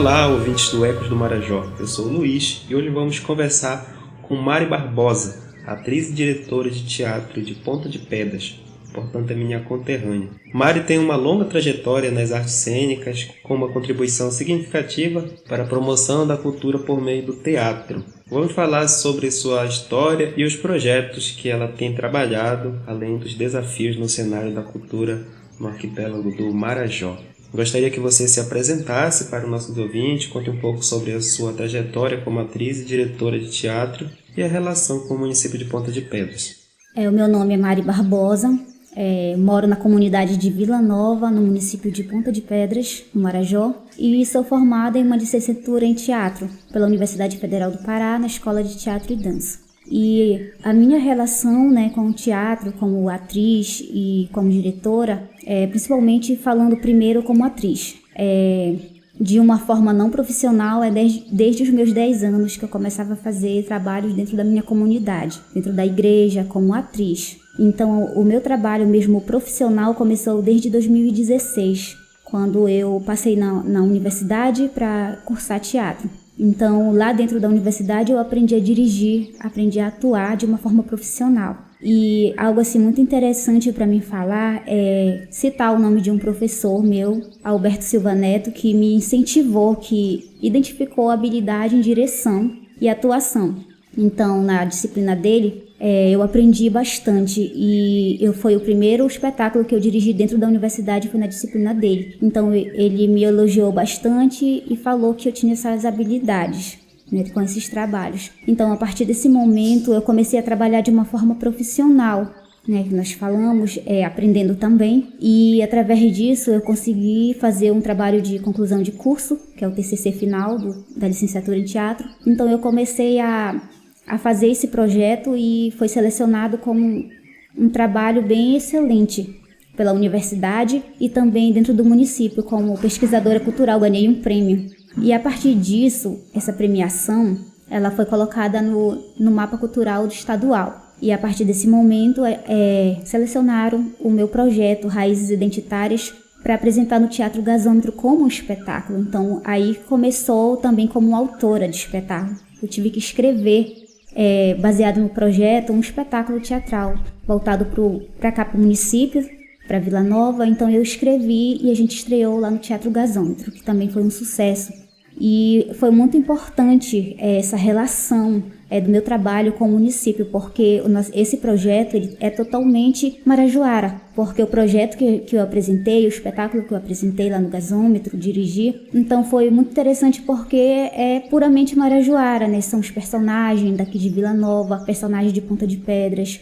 Olá, ouvintes do Ecos do Marajó. Eu sou o Luiz e hoje vamos conversar com Mari Barbosa, atriz e diretora de teatro de Ponta de Pedras, portanto é minha conterrânea. Mari tem uma longa trajetória nas artes cênicas, com uma contribuição significativa para a promoção da cultura por meio do teatro. Vamos falar sobre sua história e os projetos que ela tem trabalhado, além dos desafios no cenário da cultura no arquipélago do Marajó. Gostaria que você se apresentasse para os nossos ouvintes, conte um pouco sobre a sua trajetória como atriz e diretora de teatro e a relação com o município de Ponta de Pedras. O meu nome é Mari Barbosa, moro na comunidade de Vila Nova, no município de Ponta de Pedras, no Marajó, e sou formada em uma licenciatura em teatro pela Universidade Federal do Pará, na Escola de Teatro e Dança. E a minha relação, com o teatro, como atriz e como diretora, principalmente falando primeiro como atriz, de uma forma não profissional, desde os meus 10 anos que eu começava a fazer trabalhos dentro da minha comunidade, dentro da igreja, como atriz. Então, o meu trabalho mesmo profissional começou desde 2016, quando eu passei na universidade para cursar teatro. Então, lá dentro da universidade eu aprendi a dirigir, aprendi a atuar de uma forma profissional. E algo assim muito interessante para mim falar é citar o nome de um professor meu, Alberto Silva Neto, que me incentivou, que identificou a habilidade em direção e atuação. Então, na disciplina dele, eu aprendi bastante e foi o primeiro espetáculo que eu dirigi dentro da universidade, foi na disciplina dele. Então, ele me elogiou bastante e falou que eu tinha essas habilidades, com esses trabalhos. Então, a partir desse momento, eu comecei a trabalhar de uma forma profissional, que nós falamos, aprendendo também. E, através disso, eu consegui fazer um trabalho de conclusão de curso, que é o TCC final da licenciatura em teatro. Então, eu comecei a fazer esse projeto e foi selecionado como um trabalho bem excelente pela universidade e também dentro do município, como pesquisadora cultural, ganhei um prêmio. E a partir disso, essa premiação, ela foi colocada no mapa cultural estadual. E a partir desse momento, selecionaram o meu projeto Raízes Identitárias para apresentar no Teatro Gasômetro como um espetáculo. Então, aí começou também como autora de espetáculo. Eu tive que escrever, baseado no projeto, um espetáculo teatral voltado para cá, para o município, para Vila Nova. Então eu escrevi e a gente estreou lá no Teatro Gasômetro, que também foi um sucesso. E foi muito importante essa relação do meu trabalho com o município, porque esse projeto ele é totalmente marajoara, porque o projeto que eu apresentei, o espetáculo que eu apresentei lá no Gasômetro, dirigi, então foi muito interessante porque é puramente marajoara, são os personagens daqui de Vila Nova, personagens de Ponta de Pedras,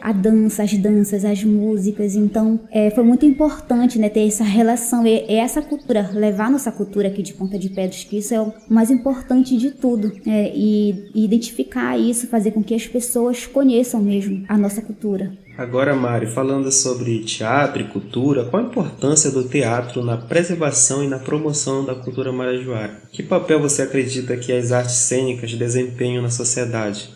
a dança, as danças, as músicas. Então foi muito importante ter essa relação, essa cultura, levar nossa cultura aqui de Ponta de Pedras, que isso é o mais importante de tudo, e identificar isso, fazer com que as pessoas conheçam mesmo a nossa cultura. Agora, Mari, falando sobre teatro e cultura, qual a importância do teatro na preservação e na promoção da cultura marajoara? Que papel você acredita que as artes cênicas desempenham na sociedade?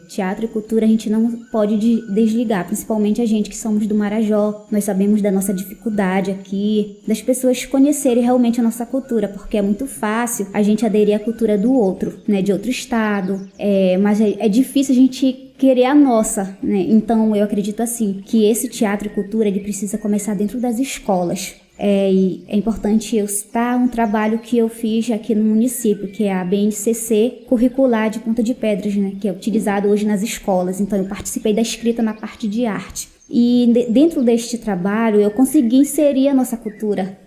Teatro e cultura a gente não pode desligar, principalmente a gente que somos do Marajó. Nós sabemos da nossa dificuldade aqui, das pessoas conhecerem realmente a nossa cultura, porque é muito fácil a gente aderir à cultura do outro, de outro estado, mas é difícil a gente querer a nossa, Então eu acredito assim, que esse teatro e cultura ele precisa começar dentro das escolas. E é importante eu citar um trabalho que eu fiz aqui no município, que é a BNCC curricular de Ponta de Pedras, que é utilizado hoje nas escolas. Então eu participei da escrita na parte de arte. E dentro deste trabalho eu consegui inserir a nossa cultura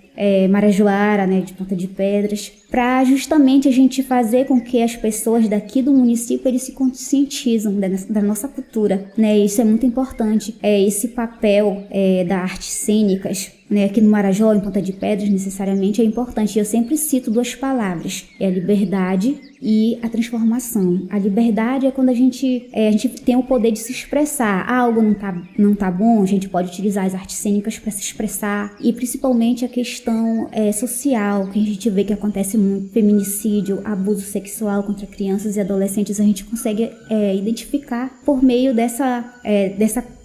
marajoara, de Ponta de Pedras, para justamente a gente fazer com que as pessoas daqui do município eles se conscientizam da nossa cultura, Isso é muito importante, esse papel da artes cênicas, aqui no Marajó, em Ponta de Pedras, necessariamente é importante. Eu sempre cito duas palavras, a liberdade e a transformação. A liberdade é quando a gente tem o poder de se expressar. Algo não tá bom, a gente pode utilizar as artes cênicas para se expressar, e principalmente a questão social, que a gente vê que acontece muito, feminicídio, abuso sexual contra crianças e adolescentes, a gente consegue identificar por meio dessa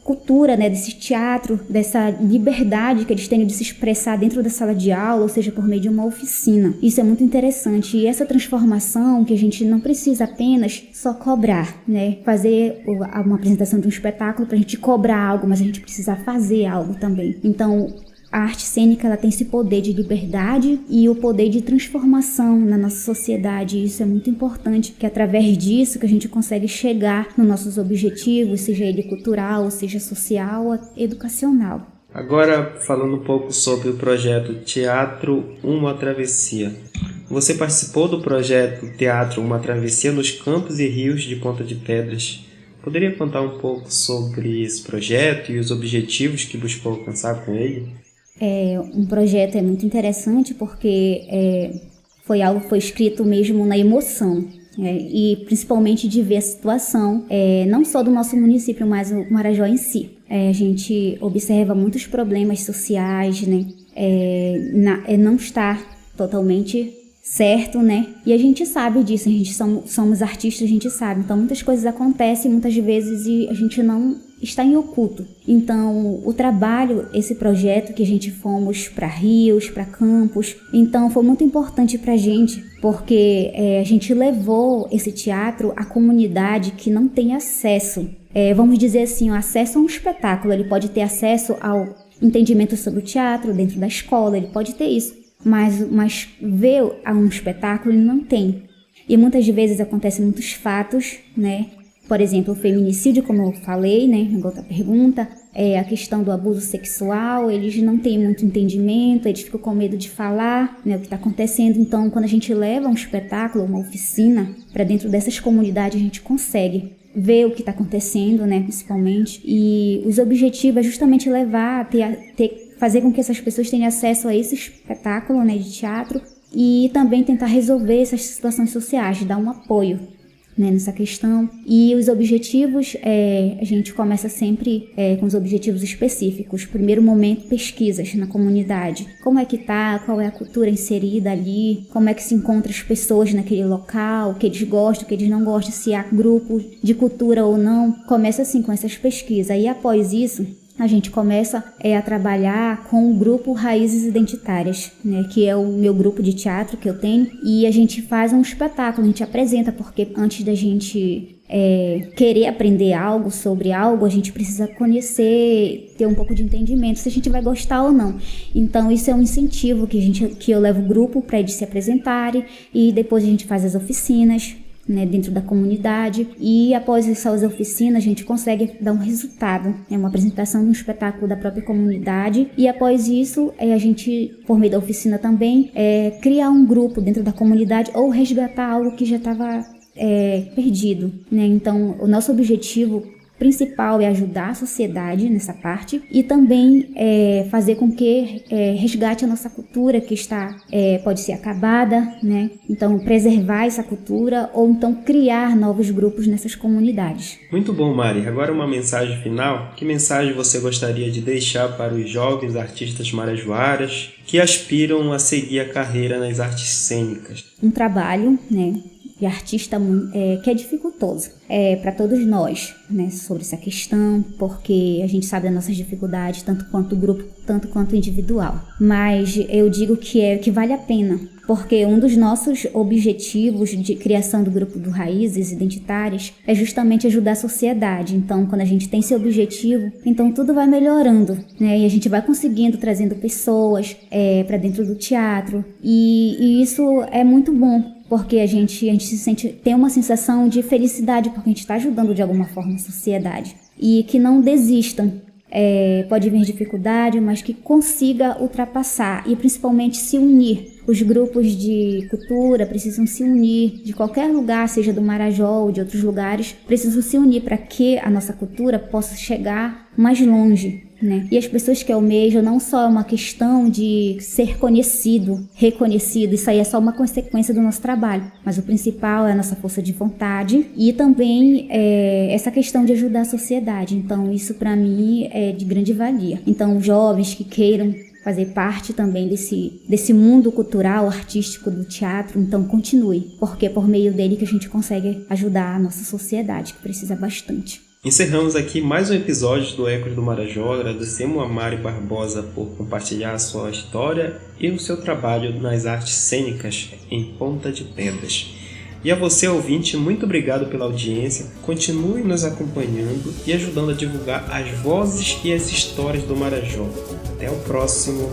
cultura, né, desse teatro, dessa liberdade que eles têm de se expressar dentro da sala de aula, ou seja, por meio de uma oficina. Isso é muito interessante, e essa transformação que a gente não precisa apenas só cobrar, né, fazer uma apresentação de um espetáculo para a gente cobrar algo, mas a gente precisa fazer algo também. Então, a arte cênica, ela tem esse poder de liberdade e o poder de transformação na nossa sociedade, e isso é muito importante, que é através disso que a gente consegue chegar nos nossos objetivos, seja ele cultural, seja social ou educacional. Agora, falando um pouco sobre o projeto Teatro Uma Travessia. Você participou do projeto Teatro Uma Travessia nos campos e rios de Ponta de Pedras. Poderia contar um pouco sobre esse projeto e os objetivos que buscou alcançar com ele? Um projeto muito interessante porque foi escrito mesmo na emoção, e principalmente de ver a situação, não só do nosso município, mas o Marajó em si. A gente observa muitos problemas sociais, né? Não está totalmente certo, né? E a gente sabe disso, a gente somos artistas, a gente sabe. Então muitas coisas acontecem muitas vezes e a gente não está em oculto. Então o trabalho, esse projeto que a gente fomos para rios, para campos, então foi muito importante para a gente, porque a gente levou esse teatro à comunidade que não tem acesso. Vamos dizer assim, o acesso a um espetáculo, ele pode ter acesso ao entendimento sobre o teatro dentro da escola, ele pode ter isso. Mas ver um espetáculo ele não tem. E muitas vezes acontecem muitos fatos, né? Por exemplo, o feminicídio, como eu falei, né? Na outra pergunta, a questão do abuso sexual, eles não têm muito entendimento, eles ficam com medo de falar, né, o que está acontecendo. Então, quando a gente leva um espetáculo, uma oficina, para dentro dessas comunidades, a gente consegue ver o que está acontecendo, né? Principalmente. E os objetivos é justamente levar, fazer com que essas pessoas tenham acesso a esse espetáculo, né, de teatro, e também tentar resolver essas situações sociais, dar um apoio, né, nessa questão. E os objetivos, a gente começa sempre com os objetivos específicos. Primeiro momento, pesquisas na comunidade. Como é que tá, qual é a cultura inserida ali, como é que se encontra as pessoas naquele local, o que eles gostam, o que eles não gostam, se há grupo de cultura ou não. Começa assim com essas pesquisas. E após isso, a gente começa a trabalhar com o grupo Raízes Identitárias, né, que é o meu grupo de teatro que eu tenho, e a gente faz um espetáculo, a gente apresenta, porque antes da gente querer aprender algo sobre algo, a gente precisa conhecer, ter um pouco de entendimento, se a gente vai gostar ou não. Então isso é um incentivo que eu levo o grupo para eles se apresentarem, e depois a gente faz as oficinas, né, dentro da comunidade, e após essas oficinas a gente consegue dar um resultado, uma apresentação de um espetáculo da própria comunidade, e após isso a gente, por meio da oficina também, criar um grupo dentro da comunidade ou resgatar algo que já estava perdido, né? Então o nosso objetivo principal é ajudar a sociedade nessa parte, e também fazer com que resgate a nossa cultura que pode ser acabada, né? Então preservar essa cultura, ou então criar novos grupos nessas comunidades. Muito bom, Mari. Agora uma mensagem final. Que mensagem você gostaria de deixar para os jovens artistas marajoaras que aspiram a seguir a carreira nas artes cênicas? Um trabalho, né, de artista que é dificultoso para todos nós, né, sobre essa questão, porque a gente sabe das nossas dificuldades, tanto quanto grupo, tanto quanto individual. Mas eu digo que vale a pena, porque um dos nossos objetivos de criação do grupo do Raízes Identitárias é justamente ajudar a sociedade. Então, quando a gente tem esse objetivo, então tudo vai melhorando, né? E a gente vai conseguindo, trazendo pessoas para dentro do teatro, e isso é muito bom, porque a gente tem uma sensação de felicidade, porque a gente está ajudando de alguma forma a sociedade. E que não desistam. Pode vir dificuldade, mas que consiga ultrapassar e principalmente se unir. Os grupos de cultura precisam se unir, de qualquer lugar, seja do Marajó ou de outros lugares, precisam se unir para que a nossa cultura possa chegar mais longe, né? E as pessoas que almejam, não só é uma questão de ser conhecido, reconhecido, isso aí é só uma consequência do nosso trabalho, mas o principal é a nossa força de vontade e também essa questão de ajudar a sociedade. Então isso para mim é de grande valia. Então jovens que queiram fazer parte também desse mundo cultural, artístico do teatro, então continue, porque é por meio dele que a gente consegue ajudar a nossa sociedade, que precisa bastante. Encerramos aqui mais um episódio do Ecos do Marajó. Agradecemos a Mari Barbosa por compartilhar a sua história e o seu trabalho nas artes cênicas em Ponta de Pedras. E a você, ouvinte, muito obrigado pela audiência. Continue nos acompanhando e ajudando a divulgar as vozes e as histórias do Marajó. Até o próximo!